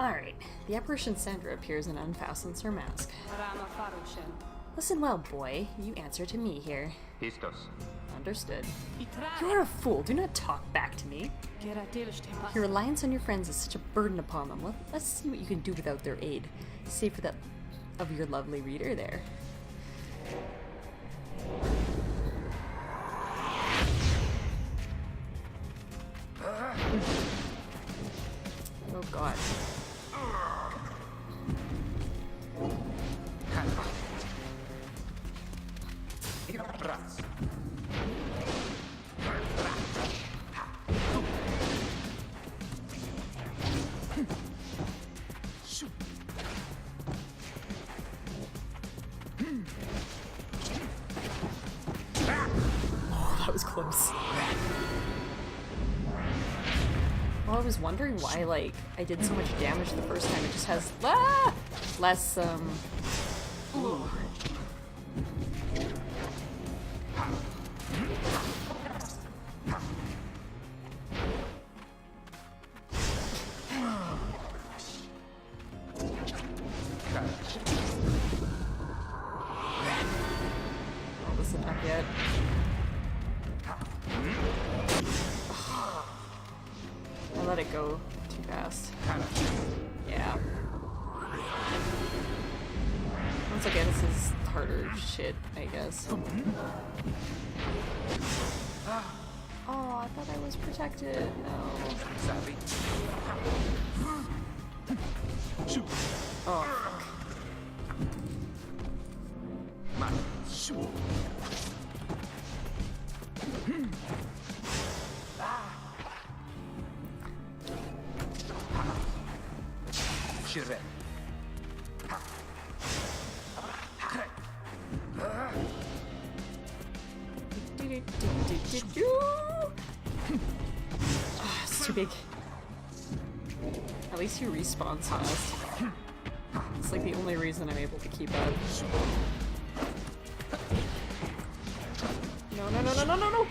Alright, the apparition Sandra appears and unfastens her mask. Listen well, boy. You answer to me here. Histos. Understood. You are a fool. Do not talk back to me. Your reliance on your friends is such a burden upon them. Let's see what you can do without their aid. Save for that of your lovely reader there. Oh god. Oh, that was close. Well, I was wondering why, like, I did so much damage the first time. It just has less, ooh. Oh, this isn't up yet. I let it go too fast. Yeah. Once again, this is harder shit, I guess. Oh, I thought I was protected. No. Oh, fuck. Oh, it's too big. At least you respawn fast. It's like the only reason I'm able to keep up. No, no, no, no, no, no, no!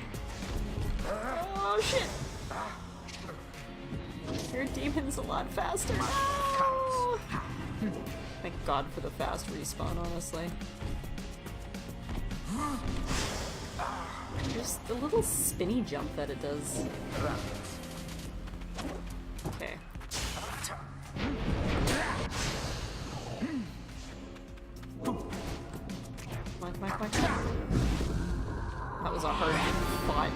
Oh, shit! Your demon's a lot faster. No! Thank God for the fast respawn, honestly. Just the little spinny jump that it does. Okay. Come on. That was a hard fight.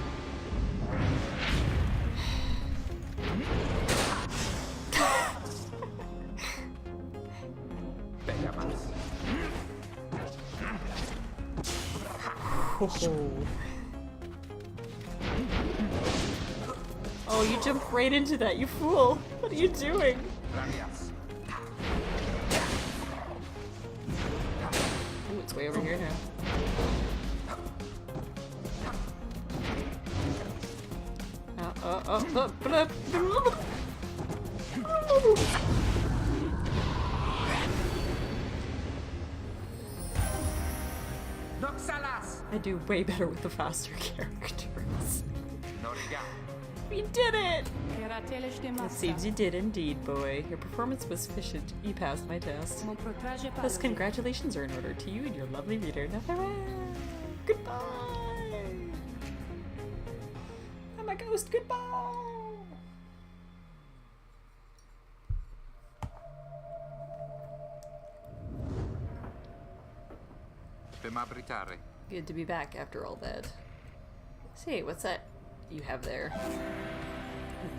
Oh, you jumped right into that, you fool! What are you doing? Ooh, it's way over here now. I do way better with the faster characters. We did it! It seems you did indeed, boy. Your performance was sufficient. You passed my test. Thus, congratulations are in order to you and your lovely reader. Now farewell! Goodbye! I'm a ghost, goodbye! Good to be back after all that. Say, what's that you have there?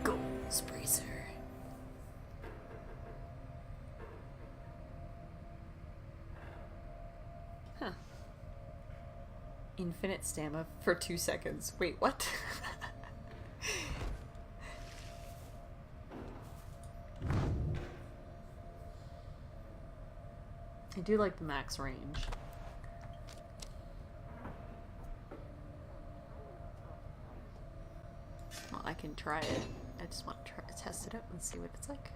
Gold spracer. Huh. Infinite stamina for 2 seconds. Wait, what? I do like the max range. Well, I can try it. I just want to try to test it out and see what it's like.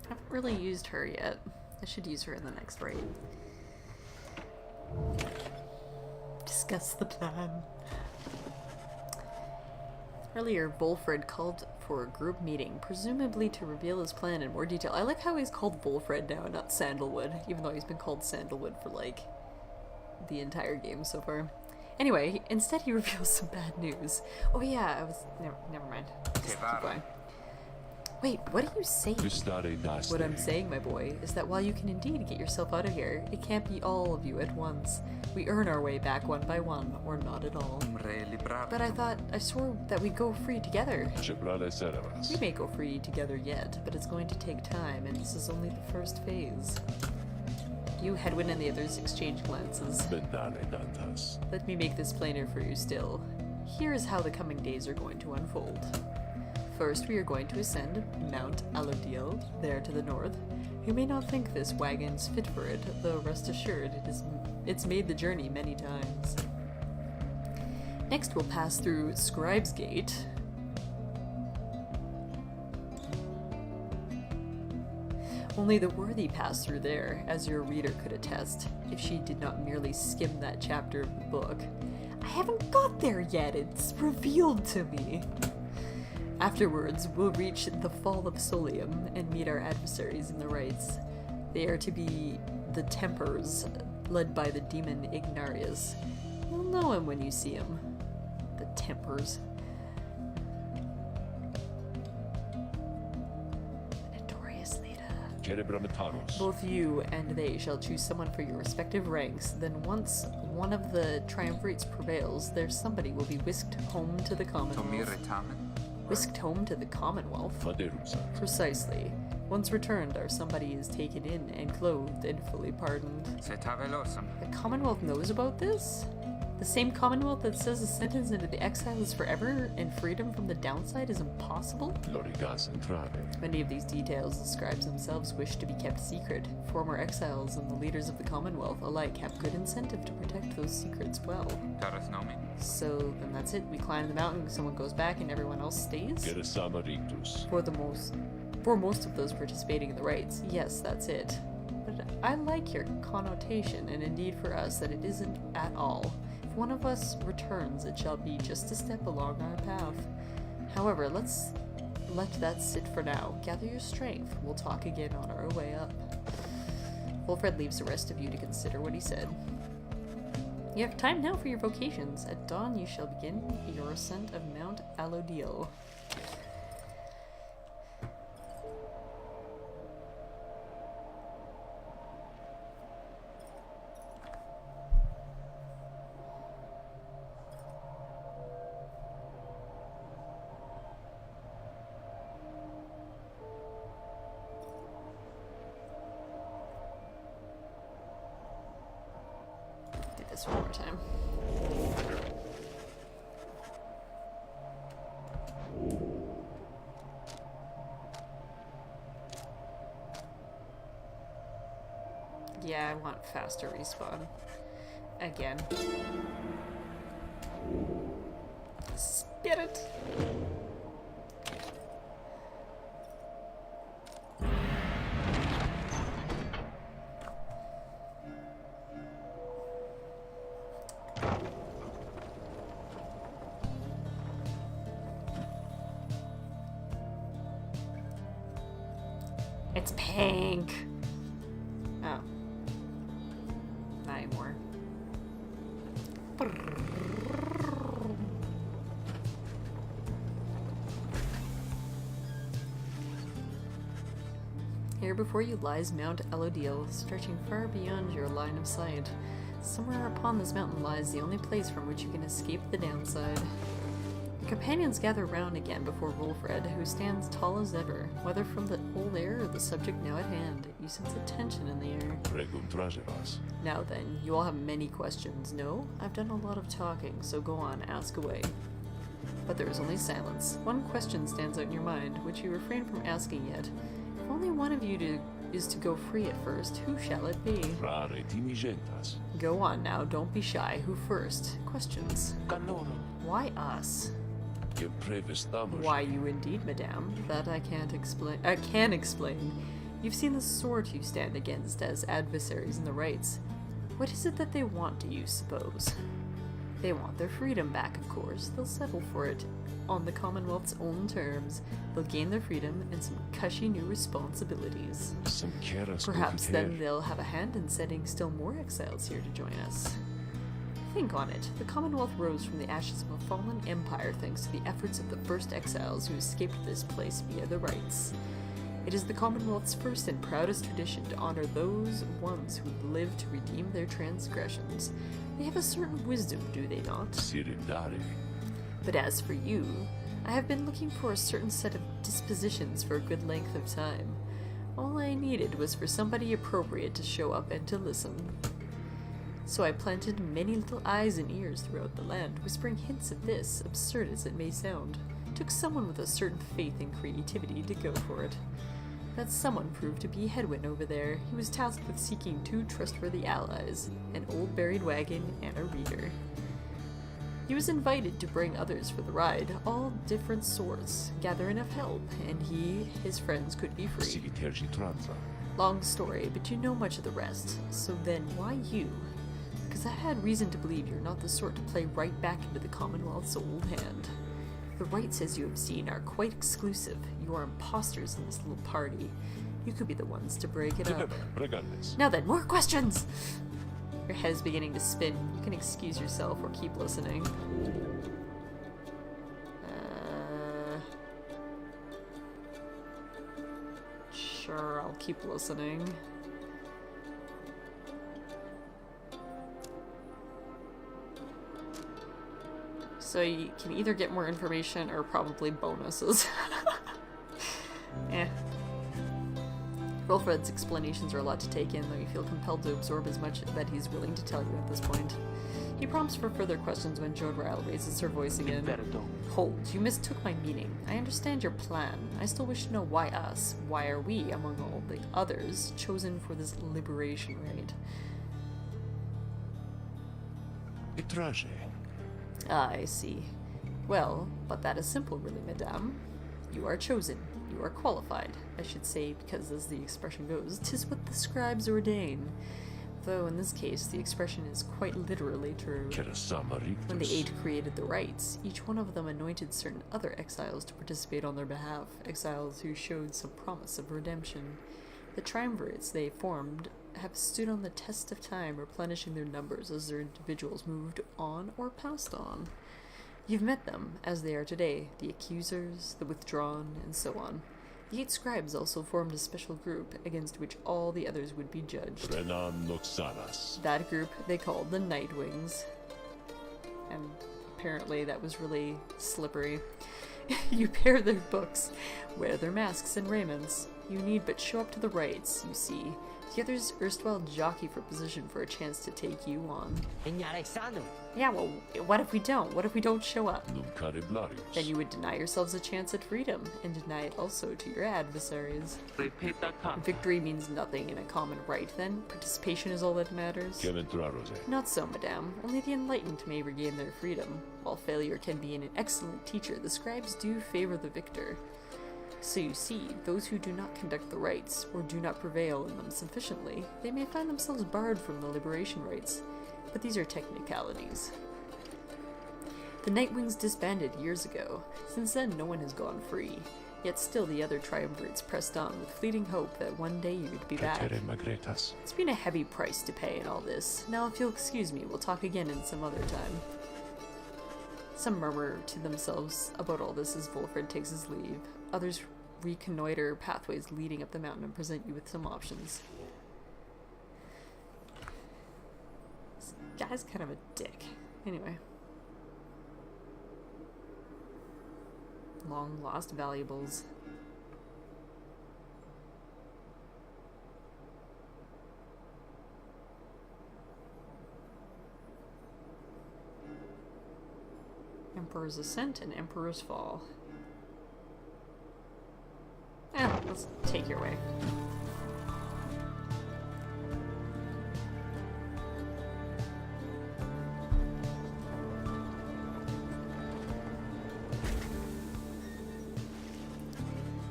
I haven't really used her yet. I should use her in the next raid. Discuss the plan. Earlier, Volfred called for a group meeting, presumably to reveal his plan in more detail. I like how he's called Volfred now, not Sandalwood, even though he's been called Sandalwood for, like, the entire game so far. Anyway, instead he reveals some bad news. Oh yeah, I was... Never mind. Just keep going. Wait, what do you say? What I'm saying, my boy, is that while you can indeed get yourself out of here, it can't be all of you at once. We earn our way back one by one, or not at all. But I swore that we'd go free together. We may go free together yet, but it's going to take time, and this is only the first phase. You, Hedwyn, and the others exchange glances. Let me make this plainer for you still. Here is how the coming days are going to unfold. First, we are going to ascend Mount Alodiel, there to the north. You may not think this wagon's fit for it, though rest assured it's made the journey many times. Next, we'll pass through Scribe's Gate. Only the worthy pass through there, as your reader could attest, if she did not merely skim that chapter of the book. I haven't got there yet, it's revealed to me. Afterwards, we'll reach the Fall of Solium and meet our adversaries in the rites. They are to be the Tempers, led by the demon Ignarius. You'll know him when you see him. The Tempers. Notorious leader. Both you and they shall choose someone for your respective ranks. Then once one of the triumvirates prevails, there's somebody will be whisked home to the Commonwealth. Whisked home to the Commonwealth? Precisely. Once returned, our somebody is taken in and clothed and fully pardoned. The Commonwealth knows about this? The same Commonwealth that says a sentence into the exile is forever and freedom from the downside is impossible? Many of these details the scribes themselves wish to be kept secret. Former exiles and the leaders of the Commonwealth alike have good incentive to protect those secrets well. So then that's it. We climb the mountain, someone goes back, and everyone else stays? For most of those participating in the rites, yes, that's it. But I like your connotation, and indeed for us, that it isn't at all. If one of us returns, it shall be just a step along our path. However, let's let that sit for now. Gather your strength. We'll talk again on our way up. Volfred leaves the rest of you to consider what he said. You have time now for your vocations. At dawn you shall begin your ascent of Mount Alodiel. This one more time. Yeah, I want faster respawn. Again. Spirit! It's pink. Oh. Not anymore. Here before you lies Mount Alodiel, stretching far beyond your line of sight. Somewhere upon this mountain lies the only place from which you can escape the downside. Your companions gather round again before Volfred, who stands tall as ever. Whether from the old air or the subject now at hand, you sense a tension in the air. Now then, you all have many questions. No? I've done a lot of talking, so go on, ask away. But there is only silence. One question stands out in your mind, which you refrain from asking yet. If only one of you is to go free at first, who shall it be? Go on now, don't be shy. Who first? Questions. Why us? Why you indeed, madame. That I can't explain. I can explain. You've seen the sort you stand against as adversaries in the rites. What is it that they want, do you suppose? They want their freedom back, of course. They'll settle for it on the Commonwealth's own terms. They'll gain their freedom and some cushy new responsibilities. Perhaps then they'll have a hand in sending still more exiles here to join us. Think on it. The Commonwealth rose from the ashes of a fallen empire thanks to the efforts of the first exiles who escaped this place via the rites. It is the Commonwealth's first and proudest tradition to honor those ones who lived to redeem their transgressions. They have a certain wisdom, do they not? But as for you, I have been looking for a certain set of dispositions for a good length of time. All I needed was for somebody appropriate to show up and to listen. So I planted many little eyes and ears throughout the land, whispering hints of this, absurd as it may sound. It took someone with a certain faith and creativity to go for it. That someone proved to be Hedwin over there. He was tasked with seeking 2 trustworthy allies, an old buried wagon and a reader. He was invited to bring others for the ride, all different sorts, gather enough help, and his friends could be free. Long story, but you know much of the rest. So then, why you? Because I had reason to believe you're not the sort to play right back into the Commonwealth's old hand. The rites, as you have seen, are quite exclusive. You are imposters in this little party. You could be the ones to break it up. Now then, more questions! Your head is beginning to spin. You can excuse yourself or keep listening. Sure, I'll keep listening. So you can either get more information or probably bonuses. Eh. Wilfred's explanations are a lot to take in, though you feel compelled to absorb as much that he's willing to tell you at this point. He prompts for further questions when Jodryle raises her voice again. Hold, you mistook my meaning. I understand your plan. I still wish to know why us. Why are we, among all the others, chosen for this liberation rite? I see. Well, but that is simple, really, madame. You are chosen. You are qualified. I should say, because as the expression goes, 'tis what the scribes ordain. Though in this case, the expression is quite literally true. When the 8 created the rites, each one of them anointed certain other exiles to participate on their behalf, exiles who showed some promise of redemption. The triumvirates they formed have stood on the test of time, replenishing their numbers as their individuals moved on or passed on. You've met them, as they are today, the accusers, the withdrawn, and so on. The 8 scribes also formed a special group against which all the others would be judged. That group they called the Nightwings. And apparently that was really slippery. You pair their books, wear their masks and raiments. You need but show up to the rites, you see. The others erstwhile jockey for position for a chance to take you on. Yeah, well, what if we don't? What if we don't show up? Then you would deny yourselves a chance at freedom, and deny it also to your adversaries. Victory means nothing in a common rite, then? Participation is all that matters? Not so, madame. Only the enlightened may regain their freedom. While failure can be an excellent teacher, the scribes do favor the victor. So you see, those who do not conduct the rites, or do not prevail in them sufficiently, they may find themselves barred from the liberation rites, but these are technicalities. The Nightwings disbanded years ago. Since then, no one has gone free, yet still the other triumvirates pressed on with fleeting hope that one day you'd be back. It's been a heavy price to pay in all this. Now if you'll excuse me, we'll talk again in some other time. Some murmur to themselves about all this as Wolfred takes his leave. Others reconnoiter pathways leading up the mountain and present you with some options. This guy's kind of a dick. Anyway. Long lost valuables. Emperor's Ascent and Emperor's Fall. Let's take your way.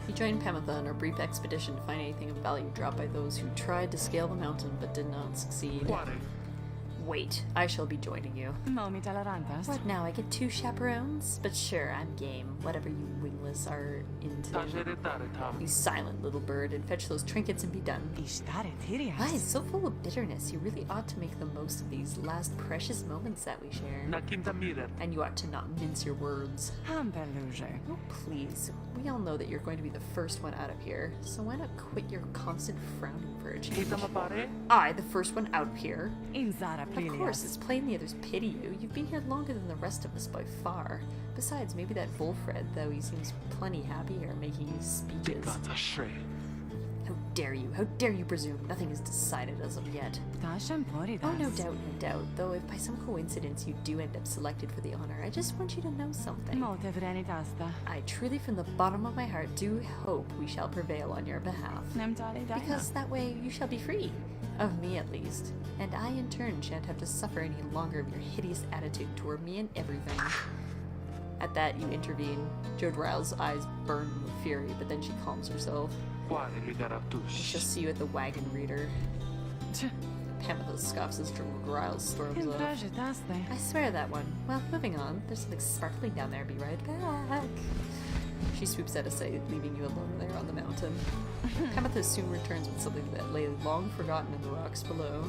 You joined Pamitha on a brief expedition to find anything of value dropped by those who tried to scale the mountain but did not succeed. Wait, I shall be joining you. What now, I get 2 chaperones? But sure, I'm game. Whatever you wingless are into. You silent little bird, and fetch those trinkets and be done. Why, it's so full of bitterness. You really ought to make the most of these last precious moments that we share. And you ought to not mince your words. Oh, please. We all know that you're going to be the first one out of here, so why not quit your constant frowning for a change? I, the first one out of here? Of course, it's plain the others pity you. You've been here longer than the rest of us by far. Besides, maybe that Wolfred, though he seems plenty happy here making his speeches. How dare you? How dare you presume? Nothing is decided as of yet. Oh, no doubt. Though if by some coincidence you do end up selected for the honor, I just want you to know something. I truly from the bottom of my heart do hope we shall prevail on your behalf. Because that way you shall be free. Of me at least. And I in turn shan't have to suffer any longer of your hideous attitude toward me and everything. At that you intervene. Jodril's eyes burn with fury, but then she calms herself. I shall see you at the wagon reader. Pamela scoffs as Jodril storms off. I swear that one. Well, moving on. There's something sparkling down there. Be right back. She swoops out of sight, leaving you alone there on the mountain. Pamela soon returns with something that lay long forgotten in the rocks below.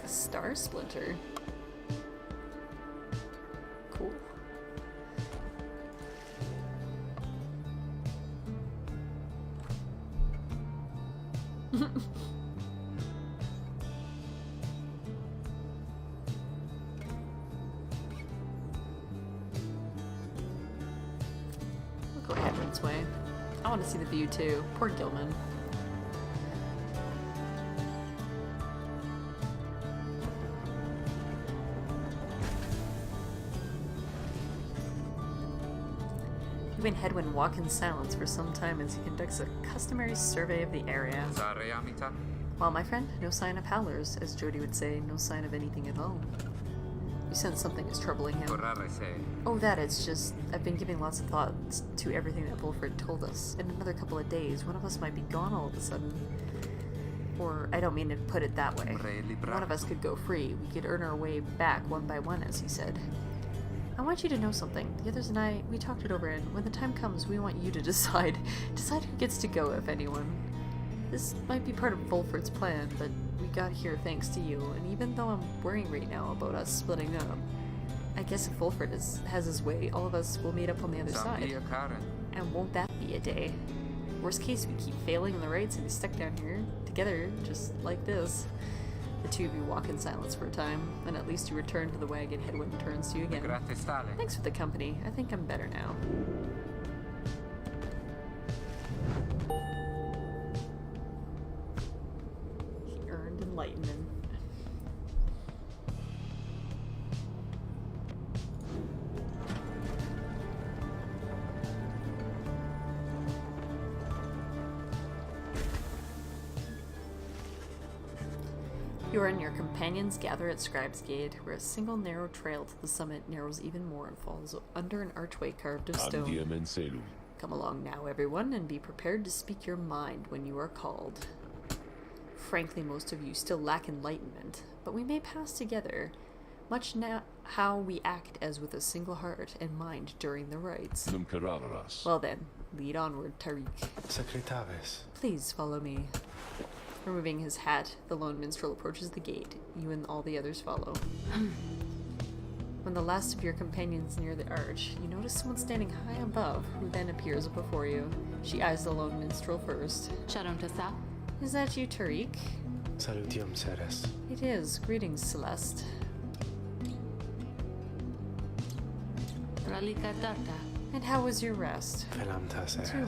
A star splinter. Cool. We'll go Hedwig's way. I want to see the view too. Poor Gilman. You and Hedwin walk in silence for some time as he conducts a customary survey of the area. Well, my friend, no sign of howlers. As Jody would say, no sign of anything at all. You sense something is troubling him. Oh, that, it's just, I've been giving lots of thought to everything that Wolfred told us. In another couple of days, one of us might be gone all of a sudden. Or, I don't mean to put it that way. One of us could go free. We could earn our way back one by one, as he said. I want you to know something. The others and I, we talked it over, and when the time comes, we want you to decide who gets to go, if anyone. This might be part of Wolfred's plan, but we got here thanks to you, and even though I'm worrying right now about us splitting up, I guess if Wolfred has his way, all of us will meet up on the other side. And won't that be a day? Worst case, we keep failing in the rights and be stuck down here, together, just like this. The two of you walk in silence for a time, and at least you return to the wagon. Hedwig turns to you again. Thanks for the company. I think I'm better now. He earned enlightenment. You and your companions gather at Scribe's Gate, where a single narrow trail to the summit narrows even more and falls under an archway carved of stone. Come along now, everyone, and be prepared to speak your mind when you are called. Frankly, most of you still lack enlightenment, but we may pass together, much now how we act as with a single heart and mind during the rites. Well then, lead onward, Tariq. Please follow me. Removing his hat, the lone minstrel approaches the gate. You and all the others follow. When the last of your companions near the arch, you notice someone standing high above, who then appears before you. She eyes the lone minstrel first. Is that you, Tariq? Salutium, Ceres. It is. Greetings, Celeste. And how was your rest? Too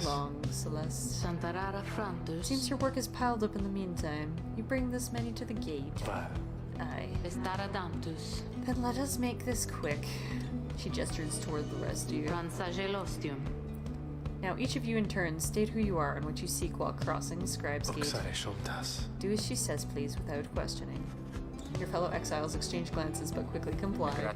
long, Celeste. Seems your work is piled up in the meantime. You bring this many to the gate. Aye. Then let us make this quick. She gestures toward the rest of you. Now each of you in turn state who you are and what you seek while crossing the Scribe's Gate. Do as she says, please, without questioning. Your fellow exiles exchange glances but quickly comply.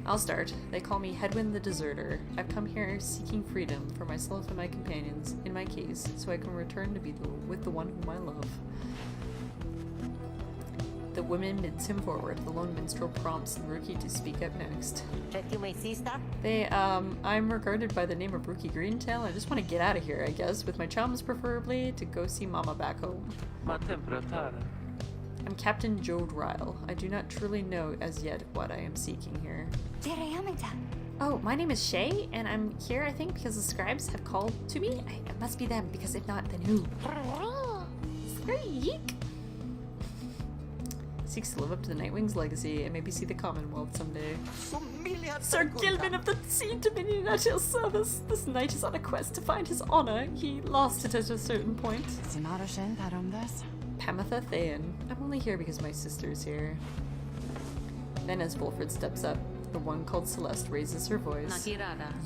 I'll start. They call me Hedwin the Deserter. I've come here seeking freedom for myself and my companions, in my case, so I can return to be with the one whom I love. The woman bids him forward. The lone minstrel prompts the rookie to speak up next. I'm regarded by the name of Rookie Greentail. I just want to get out of here, I guess, with my chums preferably, to go see Mama back home. I'm Captain Jode Ryle. I do not truly know as yet what I am seeking here. Oh, my name is Shay, and I'm here, I think, because the scribes have called to me. It must be them, because if not, then who? Yeek! Seeks to live up to the Nightwing's legacy and maybe see the Commonwealth someday. Sir Gilman of the Sea Dominion at your service. This knight is on a quest to find his honor. He lost it at a certain point. Pamatha Thayan. I'm only here because my sister's here. Then as Wolfred steps up, the one called Celeste raises her voice.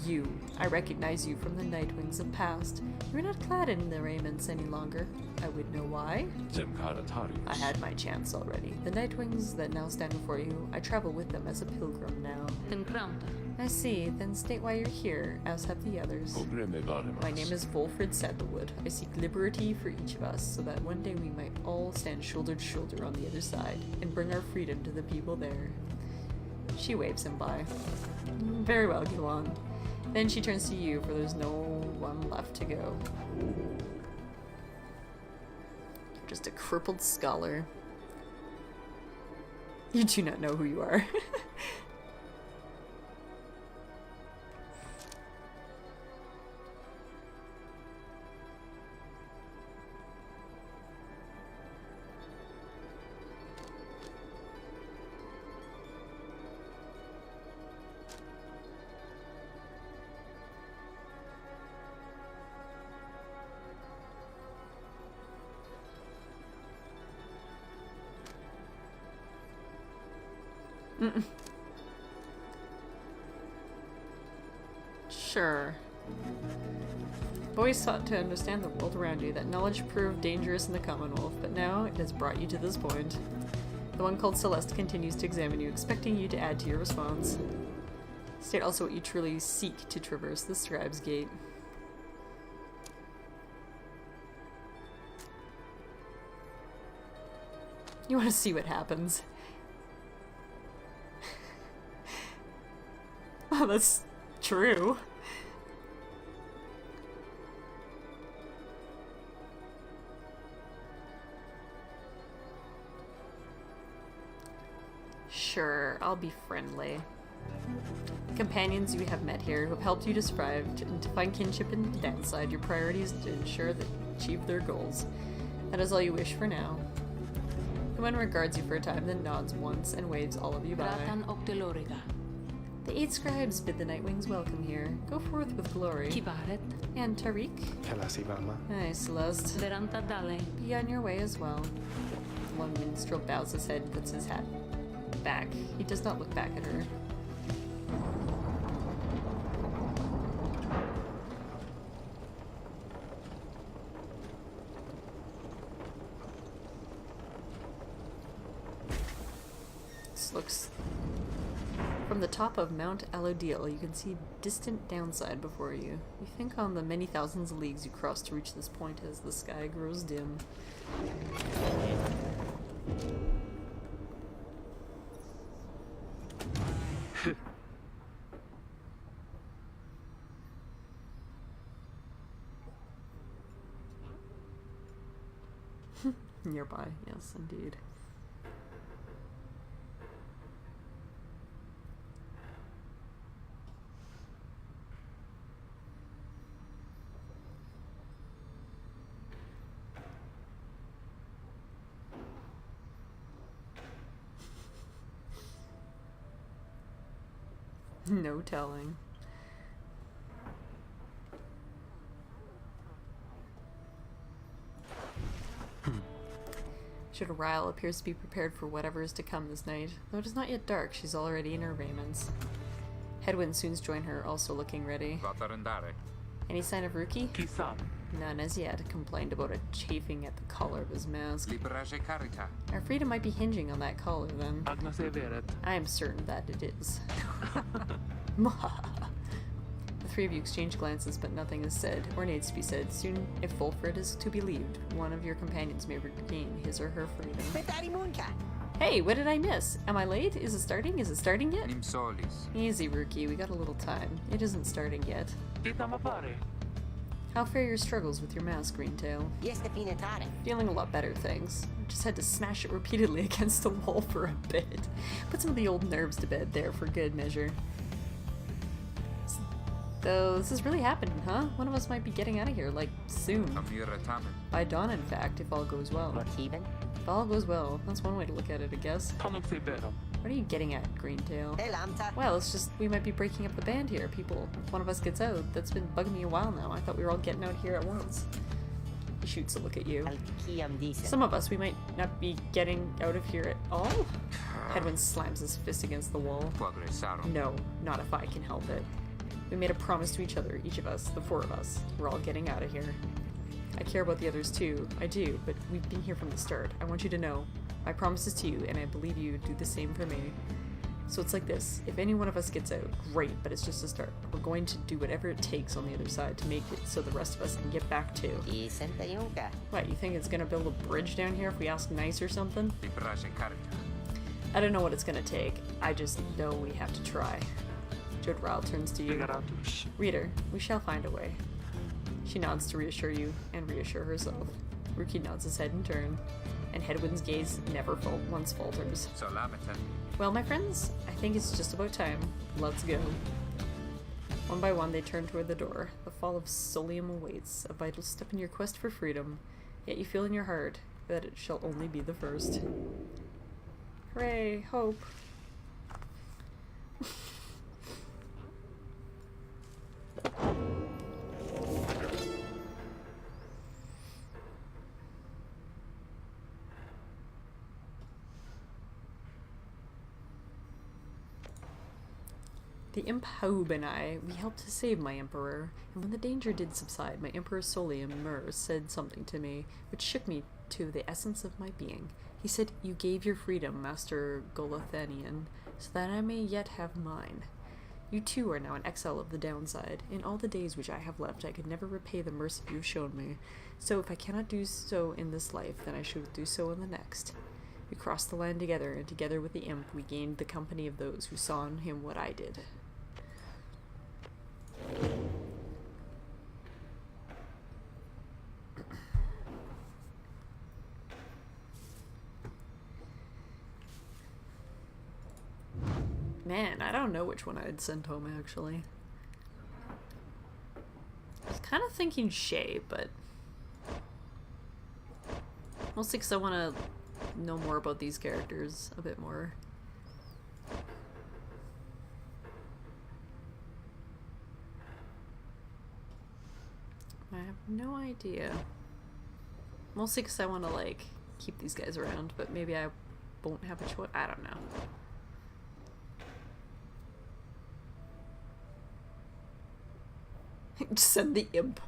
You. I recognize you from the Nightwings of past. You're not clad in the raiments any longer. I would know why. I had my chance already. The Nightwings that now stand before you, I travel with them as a pilgrim now. I see. Then state why you're here, as have the others. My name is Wolfred Sandalwood. I seek liberty for each of us, so that one day we might all stand shoulder to shoulder on the other side, and bring our freedom to the people there. She waves him by. Very well, go on. Then she turns to you, for there's no one left to go. You're just a crippled scholar. You do not know who you are. Sure. Boys sought to understand the world around you. That knowledge proved dangerous in the Commonwealth, but now it has brought you to this point. The one called Celeste continues to examine you, expecting you to add to your response. State also what you truly seek to traverse the Scribe's Gate. You want to see what happens. Oh, that's true. Sure, I'll be friendly. The companions you have met here who have helped you to strive and to find kinship in the downside, your priority is to ensure that you achieve their goals. That is all you wish for now. The one regards you for a time, then nods once and waves all of you by. The 8 scribes bid the Nightwings welcome here. Go forth with glory. And Tariq. Aye, Celeste. Be on your way as well. The one minstrel bows his head and puts his hat back. He does not look back at her. This looks... From the top of Mount Alodil, you can see distant downside before you. You think on the many thousands of leagues you cross to reach this point as the sky grows dim. Nearby, yes, indeed. No telling. Jode Ryle appears to be prepared for whatever is to come this night. Though it is not yet dark, she's already in her raiments. Hedwyn soon joins her, also looking ready. Any sign of Rookie? None as yet. Complained about it chafing at the collar of his mask. Our freedom might be hinging on that collar, then. I am certain that it is. The 3 of you exchange glances, but nothing is said, or needs to be said. Soon, if Wolfred is to be believed, one of your companions may regain his or her freedom. Hey, what did I miss? Am I late? Is it starting? Is it starting yet? Nim solis. Easy, Rookie. We got a little time. It isn't starting yet. How fare your struggles with your mask, Greentail? Feeling a lot better, thanks. Just had to smash it repeatedly against the wall for a bit. Put some of the old nerves to bed there for good measure. So, this is really happening, huh? One of us might be getting out of here, like, soon. By dawn, in fact, if all goes well. If all goes well, that's one way to look at it, I guess. What are you getting at, Greentail? Well, it's just we might be breaking up the band here, people. If one of us gets out, that's been bugging me a while now. I thought we were all getting out here at once. He shoots a look at you. Some of us, we might not be getting out of here at all? Headwind slams his fist against the wall. No, not if I can help it. We made a promise to each other, each of us, the four of us. We're all getting out of here. I care about the others too. I do, but we've been here from the start. I want you to know. My promise is to you, and I believe you do the same for me. So it's like this. If any one of us gets out, great, but it's just a start. We're going to do whatever it takes on the other side to make it so the rest of us can get back too. What, you think it's gonna build a bridge down here if we ask nice or something? I don't know what it's gonna take. I just know we have to try. Jodral turns to you. Reader, we shall find a way. She nods to reassure you and reassure herself. Rookie nods his head in turn, and Headwind's gaze never once falters. Well, my friends, I think it's just about time. Let's go. One by one, they turn toward the door. The fall of Solium awaits, a vital step in your quest for freedom, yet you feel in your heart that it shall only be the first. Hooray, hope. The imp Haub and I, we helped to save my emperor, and when the danger did subside, my emperor Solium Mur said something to me which shook me to the essence of my being. He said, "You gave your freedom, Master Golothanian, so that I may yet have mine. You too are now an exile of the downside. In all the days which I have left, I could never repay the mercy you have shown me. So if I cannot do so in this life, then I should do so in the next." We crossed the land together, and together with the imp, we gained the company of those who saw in him what I did. Man, I don't know which one I'd send home, actually. I was kind of thinking Shay, but mostly because I want to know more about these characters a bit more. I have no idea. Mostly because I want to, like, keep these guys around, but maybe I won't have a choice. I don't know. Just send the imp.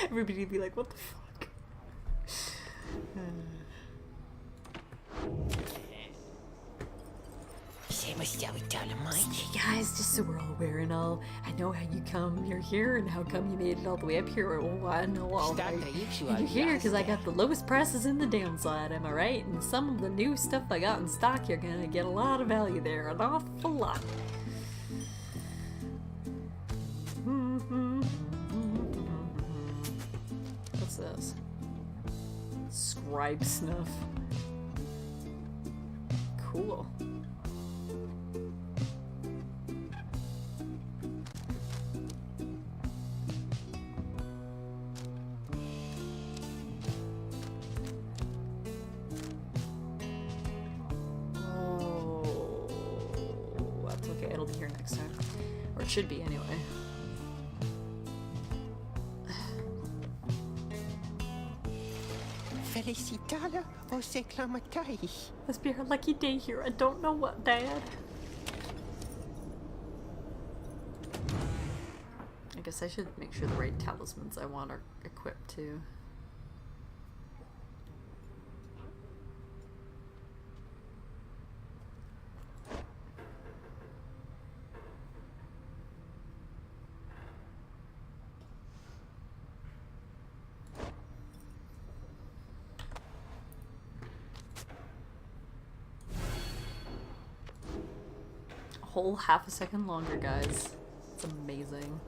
Everybody would be like, what the fuck? Hey guys, just so we're all aware and all, I know how you come, you're here, and how come you made it all the way up here. Oh, I know all right. You're here because I got the lowest prices in the downside, am I right? And some of the new stuff I got in stock, you're gonna get a lot of value there, an awful lot. What's this? Scribe snuff. Cool. Oh, that's okay. It'll be here next time. Or it should be anyway. Must be her lucky day here. I don't know what, Dad. I guess I should make sure the right talismans I want are equipped too. whole half a second longer, guys. It's amazing.